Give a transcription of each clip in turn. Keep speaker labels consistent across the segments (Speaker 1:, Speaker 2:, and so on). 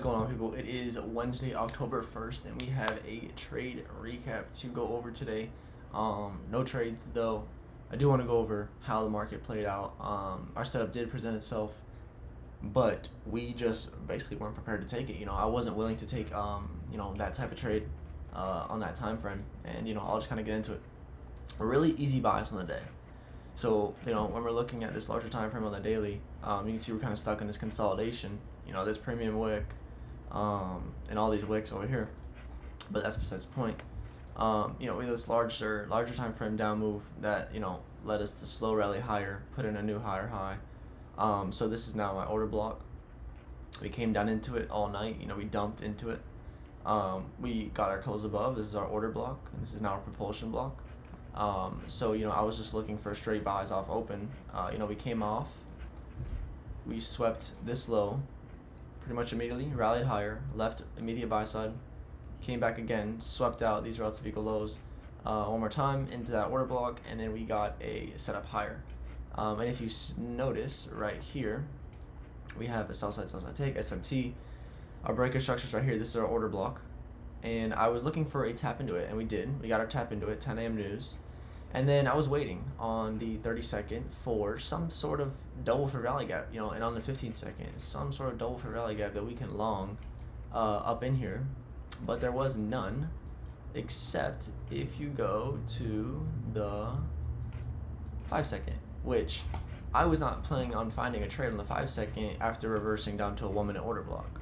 Speaker 1: What's going on, people? It is Wednesday, October 1st, and we have a trade recap to go over today. No trades though. I do want to go over how the market played out. Our setup did present itself, but we just basically weren't prepared to take it. I wasn't willing to take that type of trade on that time frame, and I'll just kind of get into it. A really easy buys on the day. So when we're looking at this larger time frame on the daily, you can see we're kind of stuck in this consolidation. This premium wick, and all these wicks over here, but that's besides the point. We had this larger time frame down move that led us to slow rally higher, put in a new higher high. So this is now my order block. We came down into it all night. We dumped into it. We got our close above. This is our order block, and this is now our propulsion block. So I was just looking for straight buys off open. We came off. We swept this low pretty much immediately, rallied higher, left immediate buy side, came back again, swept out these relative equal lows one more time into that order block, and then we got a setup higher. And if you notice right here, we have a sell side take, SMT. Our breaker structures right here. This is our order block, and I was looking for a tap into it, and we did. We got our tap into it, 10 a.m. news. And then I was waiting on the 30-second for some sort of double for rally gap, and on the 15-second, some sort of double for rally gap that we can long up in here. But there was none, except if you go to the 5-second, which I was not planning on finding a trade on the 5-second after reversing down to a 1-minute order block.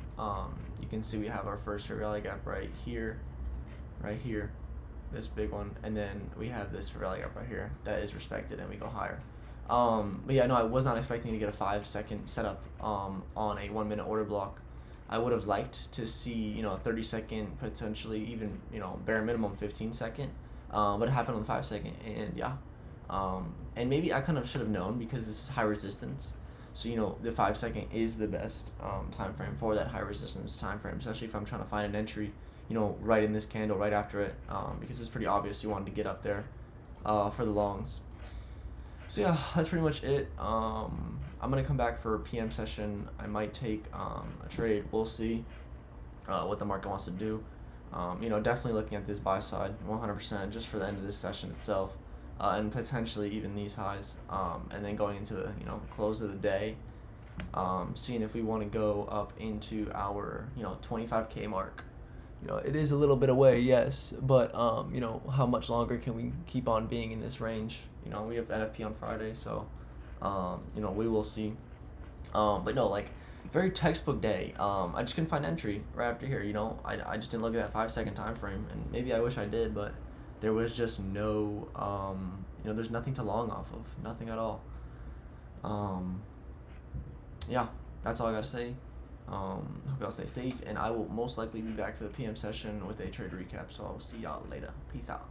Speaker 1: You can see we have our first rally gap right here, this big one, and then we have this rally gap right here that is respected, and we go higher. But yeah, no, I was not expecting to get a 5-second setup on a 1-minute order block. I would have liked to see a 30-second, potentially even bare minimum 15-second, but it happened on the 5-second, and yeah. And maybe I kind of should have known, because this is high resistance. So the 5-second is the best time frame for that high resistance time frame, especially if I'm trying to find an entry right in this candle, right after it, because it was pretty obvious you wanted to get up there for the longs. So yeah, that's pretty much it. I'm gonna come back for a PM session. I might take a trade. We'll see what the market wants to do. Definitely looking at this buy side 100% just for the end of this session itself, and potentially even these highs, and then going into the close of the day, seeing if we want to go up into our 25K mark. It is a little bit away, yes, but how much longer can we keep on being in this range? We have NFP on Friday, so we will see. But no, like, very textbook day. I just couldn't find entry right after here. I just didn't look at that 5-second time frame, and maybe I wish I did, but there was just no there's nothing to long off of, nothing at all. Yeah, that's all I gotta say. Hope y'all stay safe, and I will most likely be back for the PM session with a trade recap, so I will see y'all later. Peace out.